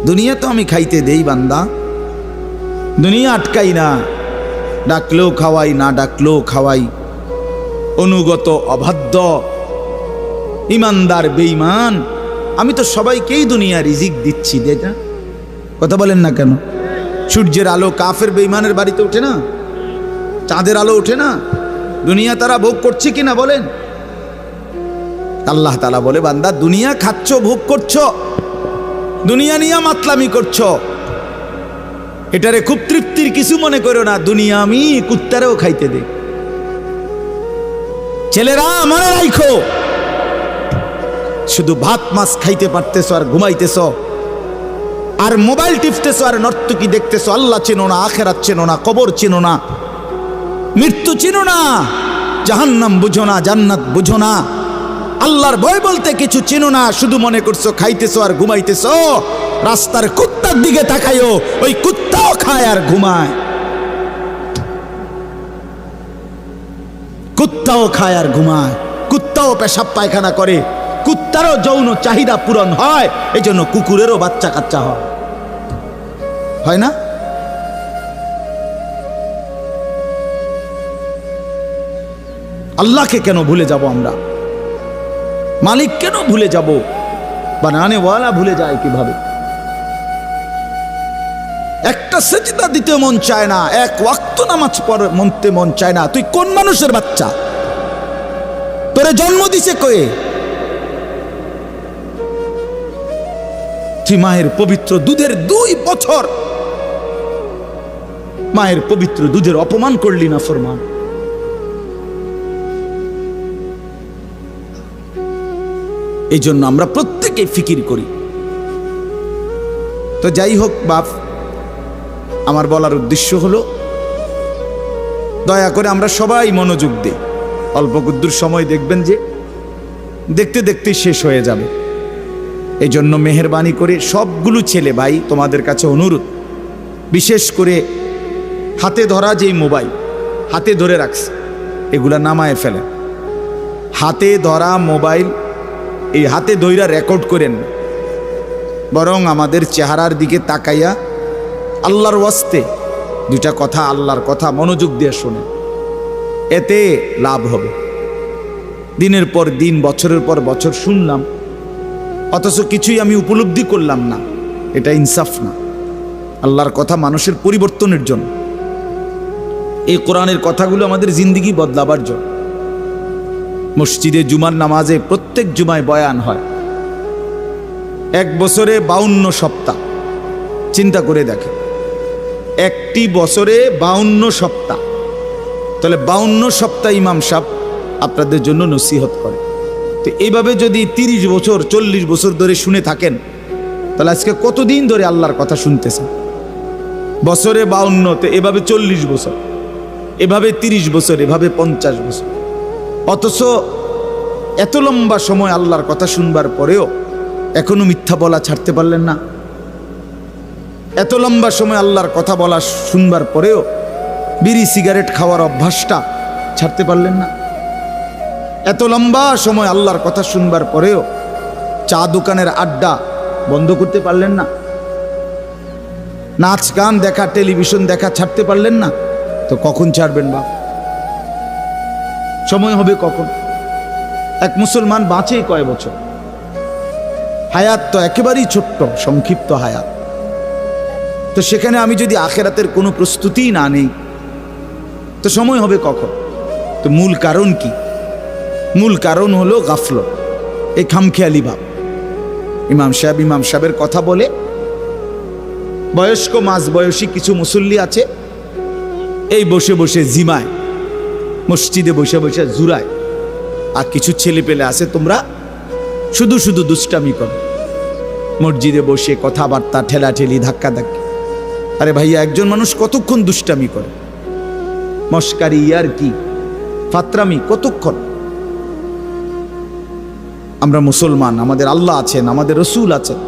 দুনিয়া তো আমি খাইতে দেই বান্দা, দুনিয়া আটকাই না, ডাকলেও খাওয়াই, না ডাকলেও খাওয়াই। অনুগত অবাধ্য ইমানদার বেঈমান আমি তো সবাইকেই দুনিয়া রিজিক দিচ্ছি। দেটা কথা বলেন না কেন? সূর্যের আলো কাফের বেঈমানের বাড়িতে ওঠে না? চাঁদের আলো ওঠে না? দুনিয়া তারা ভোগ করছে কিনা বলেন? আল্লাহ তাআলা বলে, বান্দা দুনিয়া খাচ্ছ, ভোগ করছো, দুনিয়া নিয়ে মাতলামি করছো, এটারে খুব তৃপ্তির কিছু মনে করো না। দুনিয়া আমি কুত্তারেও খাইতে দেই। ছেলেরা মনে রাখো, শুধু ভাত মাছ খাইতে পারতেছো আর ঘুমাইতেছো, আর মোবাইল টিপতেছো, আর নর্তকী দেখতেছো। আল্লাহ চেনো না, আখিরাত চেনো না, কবর চেনো না, মৃত্যু চেনো না, জাহান্নাম বুঝো না, জান্নাত বুঝো না, আল্লাহর ভয় বলতে কিছু চেনো না। শুধু মনে করছো খাইতেছো আর ঘুমাইতেছো। রাস্তার কুত্তার দিকে তাকাইও, ওই কুত্তাও খায় আর ঘুমায়, কুত্তাও খায় আর ঘুমায়, কুত্তাও পেশাব পায়খানা করে, কুত্তারও যৌন চাহিদা পূরণ হয়। এই জন্য কুকুরেরও বাচ্চা কাচ্চা হয় না? আল্লাহকে কেন ভুলে যাব আমরা? মালিক কেন ভুলে যাব? বানানেওয়ালা ভুলে যায় কিভাবে? একটা সেজদা দিতে মন চায় না, এক ওয়াক্ত নামাজ পড়তে মন চায় না। তুই কোন মানুষের বাচ্চা? তোরে জন্ম দিছে কয়ে? তুই মায়ের পবিত্র দুধের 2 বছর মায়ের পবিত্র দুধের অপমান করলি না ফরমান। এই জন্য আমরা প্রত্যেকে ফিকির করি। তো যাই হোক বাপ, আমার বলার উদ্দেশ্য হলো, দয়া করে আমরা সবাই মনোযোগ দিই। অল্প কুদ্দুর সময় দেখবেন যে দেখতে দেখতে শেষ হয়ে যাবে। এই জন্য মেহেরবানি করে সবগুলো ছেলে ভাই তোমাদের কাছে অনুরোধ, বিশেষ করে হাতে ধরা যেই মোবাইল হাতে ধরে রাখছে, এগুলা নামায় ফেলে। হাতে ধরা মোবাইল এই হাতে ধইরা রেকর্ড করেন, বরং আমাদের চেহারার দিকে তাকাইয়া আল্লাহর ওয়াস্তে 2টা কথা, আল্লাহর কথা মনোযোগ দিয়ে শোনে, এতে লাভ হবে। দিনের পর দিন, বছরের পর বছর শুনলাম, অথচ কিছুই আমি উপলব্ধি করলাম না। এটা ইনসাফ না। আল্লাহর কথা মানুষের পরিবর্তনের জন্য, এই কোরআনের কথাগুলো আমাদের জিন্দেগি বদলাবার জন্য। মসজিদে জুমার নামাজে প্রত্যেক জুমায় বয়ান হয়, 1 বছরে 52 সপ্তাহ। চিন্তা করে দেখে, একটি বছরে 52 সপ্তাহ, তাহলে 52 সপ্তাহ ইমাম সাহেব আপনাদের জন্য নসিহত করে। তো এইভাবে যদি 30 বছর 40 বছর ধরে শুনে থাকেন, তাহলে আজকে কতদিন ধরে আল্লাহর কথা শুনতেছেন? বছরে 52, তো এভাবে 40 বছর, এভাবে 30 বছর, এভাবে 50 বছর। অথচ এত লম্বা সময় আল্লাহর কথা শুনবার পরেও এখনো মিথ্যা বলা ছাড়তে পারলেন না। এত লম্বা সময় আল্লাহর কথা বলা শুনবার পরেও বিড়ি সিগারেট খাওয়ার অভ্যাসটা ছাড়তে পারলেন না। এত লম্বা সময় আল্লাহর কথা শুনবার পরেও চা দোকানের আড্ডা বন্ধ করতে পারলেন না। নাচ গান দেখা, টেলিভিশন দেখা ছাড়তে পারলেন না। তো কখন ছাড়বেন বাপ? সময় হবে কখন? এক মুসলমান বাঁচে কয় বছর? হায়াত তো একেবারেই ছোট্ট, সংক্ষিপ্ত হায়াত। তো সেখানে আমি যদি আখেরাতের কোনো প্রস্তুতিই না নেই, তো সময় হবে কখন? তো মূল কারণ কি? মূল কারণ হলো গাফলত, এই খামখেয়ালি ভাব। ইমাম সাহেবের কথা বলে, বয়স্ক মাঝ বয়সী কিছু মুসল্লি আছে, এই বসে বসে জিমায়, মসজিদে বসে বসে জুরায়। আর কিছু ছেলে পেলে আছে, তোমরা শুধু শুধু দুষ্টামি করো, মসজিদে বসে কথাবার্তা, ঠেলাঠেলি, ধাক্কাধাক্কি। আরে ভাইয়া, একজন মানুষ কতক্ষণ দুষ্টামি করে? মস্কারি, ইয়ার কি, ফাতরামি কতক্ষণ? আমরা মুসলমান, আমাদের আল্লাহ আছেন, আমাদের রসুল আছেন,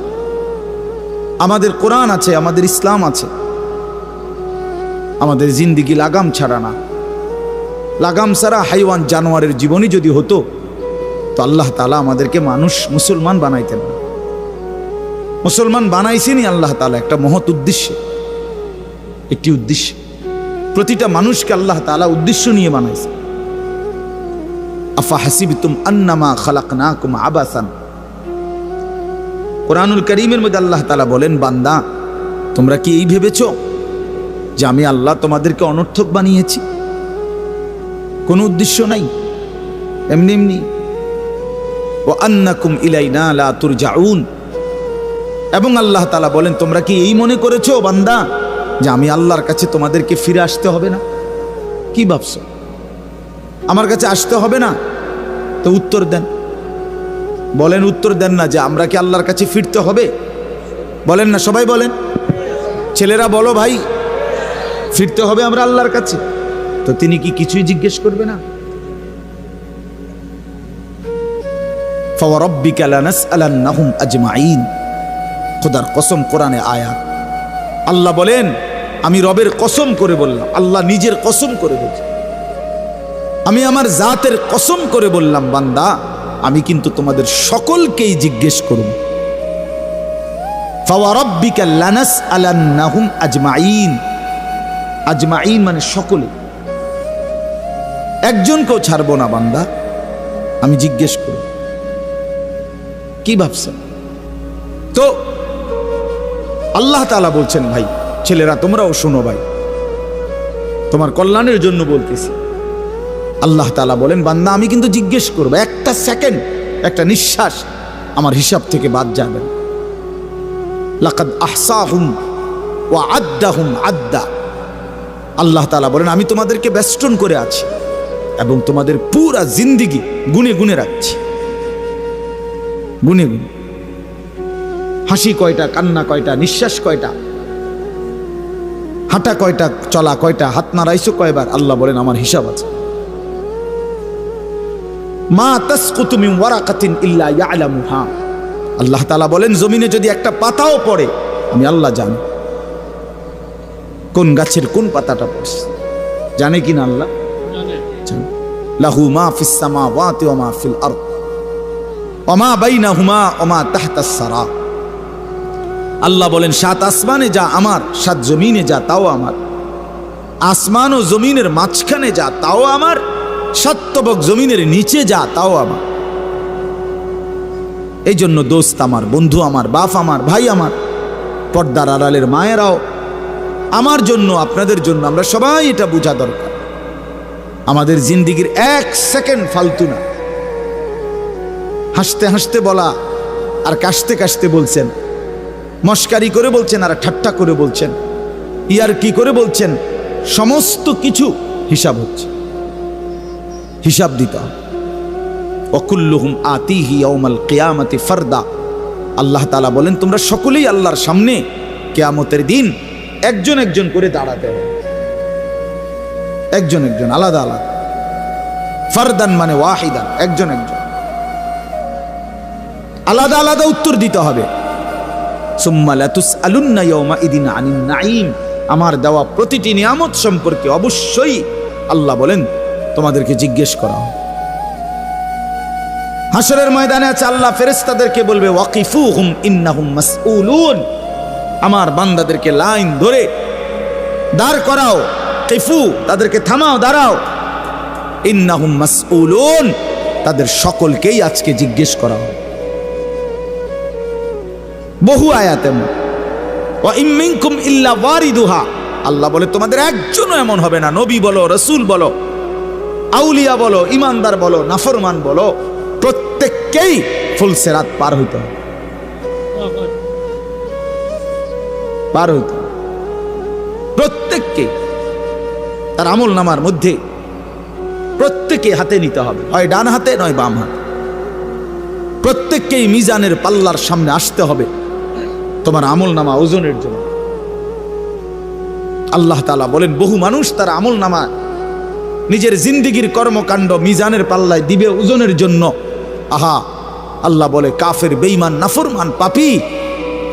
আমাদের কোরআন আছে, আমাদের ইসলাম আছে। আমাদের জিন্দিগি লাগাম ছাড়া না। লাগাম ছাড়া হাইওয়ান জানোয়ারের জীবনই যদি হতো, তো আল্লাহ তাআলা আমাদেরকে মানুষ, মুসলমান বানাইতেন না। মুসলমান বানাইছেনই আল্লাহ তাআলা একটা মহৎ উদ্দেশ্যে, একটি উদ্দেশ্যে। প্রতিটা মানুষকে আল্লাহ তাআলা উদ্দেশ্য নিয়ে বানাইছে। আফা হাসিবতুম আন্নামা খালাকনাকুম আবাসান, কোরআনুল কারীমের মধ্যে আল্লাহ তাআলা বলেন, বান্দা তোমরা কি এই ভেবেছো যে আমি আল্লাহ তোমাদেরকে অনর্থক বানিয়েছি? কোনো উদ্দেশ্য নাই, এমনি এমনি। ওয়া আন্নাকুম ইলাইনা লা তুরজাউন, এবং আল্লাহ তাআলা বলেন, তোমরা কি এই মনে করেছো বান্দা যে আমি আল্লাহর কাছে তোমাদেরকে ফিরে আসতে হবে না? কি ভাবছো আমার কাছে আসতে হবে না? তো উত্তর দেন, বলেন, উত্তর দেন না যে আমরা কি আল্লাহর কাছে ফিরতে হবে? বলেন না, সবাই বলেন, ছেলেরা বলো ভাই, ফিরতে হবে আমরা আল্লাহর কাছে। তো তিনি কি কিছুই জিজ্ঞেস করবে না? ফাওয়ারাব্বিকা লানাসআলান্নাহুম আজমাইন, খোদার কসম, কোরআনে আয়াত। আল্লাহ বলেন, আমি রবের কসম করে বললাম, আল্লাহ নিজের কসম করে বলছে, আমি আমার জাতের কসম করে বললাম, বান্দা আমি কিন্তু তোমাদের সকলকেই জিজ্ঞেস করব। ফাওয়ারাব্বিকা লানাসআলান্নাহুম আজমাইন, আজমাইন মানে সকলে, একজনকেও ছাড়বো না বান্দা, আমি জিজ্ঞেস করব। কি ভাবছেন? তো আল্লাহ তাআলা বলছেন, ভাই ছেলেরা তোমরাও শোনো, ভাই তোমার কল্যাণের জন্য বলতেছি। আল্লাহ তাআলা বলেন, বান্দা আমি কিন্তু জিজ্ঞেস করব, একটা সেকেন্ড, একটা নিঃশ্বাস আমার হিসাব থেকে বাদ যাবে না। লাকাদ আহসাহুম ওয়া আদ্দাহুম আদ্দা, আল্লাহ তাআলা বলেন, আমি তোমাদেরকে বেষ্টন করে আছি এবং তোমাদের পুরা জিন্দেগি গুনে গুনে রাখছি, গুনে গুনে। হাসি কয়টা, কান্না কয়টা, নিঃশ্বাস কয়টা, হাঁটা কয়টা, চলা কয়টা, হাত নাড়াইছো কয়বার, আল্লাহ বলেন আমার হিসাব আছে। মা তাসকুতু মিন ওয়ারাকাতিন ইল্লা ইয়ালামুহা, আল্লাহ তাআলা বলেন জমিনে যদি একটা পাতাও পড়ে আমি আল্লাহ জানি, কোন গাছের কোন পাতাটা পড়ছে জানে কিনা আল্লাহ জানে। লাহু মা ফিস সামাওয়াতি ওয়া মা ফিল আরদ ওয়া মা বাইনাহুমা ওয়া মা তাহতাস সারা, আল্লাহ বলেন সাত আসমানে যা আমার, সাত জমিনে যা তাও আমার, আসমান ও জমিনের মাঝখানে যা তাও আমার, সাত তবক জমিনের নিচে যা তাও আমার। এই জন্য দোস্ত আমার, বন্ধু আমার, বাপ আমার, ভাই আমার, পর্দার আড়ালের মায়েরাও, আমার জন্য, আপনাদের জন্য, আমরা সবাই এটা বোঝা দরকার, আমাদের জিন্দেগির এক সেকেন্ড ফালতু না। হাসতে হাসতে বলা আর কাশতে কাশতে বলছেন, মস্কারি করে বলছেন আর ঠাট্টা করে বলছেন, ইয়ার কি করে বলছেন, সমস্ত কিছু হিসাব হচ্ছে, হিসাব দিতে হবে। ওয়াকুল্লুহুম আতিহি ইয়াউমাল কিয়ামাতি ফারদা, আল্লাহ তাআলা বলেন তোমরা সকলেই আল্লাহর সামনে কিয়ামতের দিন একজন একজন করে দাঁড়াতে হবে, একজন একজন, আলাদা আলাদা। ফারদান মানে ওয়াহিদান, একজন একজন, আলাদা আলাদা উত্তর দিতে হবে। সুম্মা লাতুসআলুন্না ইয়াউমাইদিন আনিন নাঈম, আমার দেওয়া প্রতিটি নিয়ামত সম্পর্কে অবশ্যই আল্লাহ বলেন তোমাদেরকে জিজ্ঞেস করা হবে। হাসরের ময়দানে আছে আল্লাহ ফেরেশতাদেরকে বলবে, ওয়াকিফুহুম ইন্নাহুম মাসউলুন, আমার বান্দাদেরকে লাইন ধরে দাঁড় করাও, কিফু তাদেরকে থামাও, দাঁড়াও, ইন্নাহুম মাসউলুন, তাদের সকলকেই আজকে জিজ্ঞেস করা হবে। বহু আয়াতে ওয়া ইম মিনকুম ইল্লা ওয়ারিদুহা, আল্লাহ বলে তোমাদের একজনও এমন হবে না, নবী বলো, রাসূল বলো, আউলিয়া বলো, ইমানদার বলো, নাফরমান বলো, প্রত্যেককেই ফুলসিরাত পার হইতে হবে, পার হইতে হবে প্রত্যেককে। তার আমল নামার মধ্যে প্রত্যেকে হাতে নিতে হবে, হয় ডান হাতে নয় বাম হাতে, প্রত্যেককেই মিজানের পাল্লার সামনে আসতে হবে তোমার আমল নামা ওজনের জন্য। আল্লাহ তাআলা বলেন বহু মানুষ তার আমল নামা নিজের জিন্দেগির কর্মকাণ্ড মিজানের পাল্লায় দিবে ওজনের জন্য। আহা, আল্লাহ বলে কাফের, বেঈমান, নাফরমান, পাপী,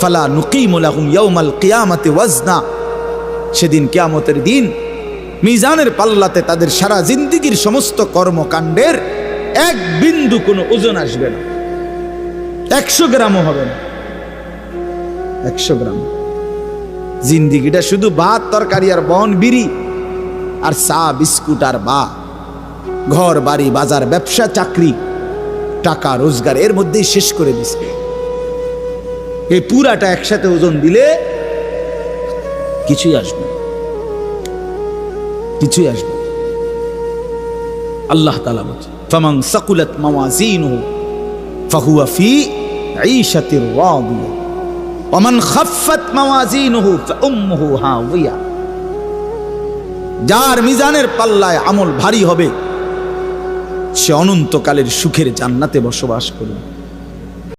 ফালা নুকিমু লাহুম ইয়াউমাল কিয়ামাতি ওয়াজনা, সেদিন কিয়ামতের দিন মিজানের পাল্লাতে তাদের সারা জিন্দেগির সমস্ত কর্মকাণ্ডের এক বিন্দু কোনো ওজন আসবে না, 100 গ্রামও হবে না। 100 গ্রাম। জিন্দিগিটা শুধু ভাত তরকারি আর বন বিড়ি আর চা বিস্কুট আর ঘর বাড়ি বাজার ব্যবসা চাকরি টাকা রোজগার এর মধ্যেই শেষ করে দিছে। এই পুরাটা একসাথে ওজন দিলে কিছুই আসবে, কিছুই আসবে। আল্লাহ তাআলা বলেন, ফামান সাকুলাত মাওয়াজিনুহু ফাহুয়া ফি ঈশাতির রাদিয়া ওয়া মান খাফফাত মাওয়াজিনুহু ফাউম্মুহু হাওিয়া। যার মিজানের পাল্লায় আমল ভারী হবে সে অনন্তকালের সুখের জান্নাতে বসবাস করবে।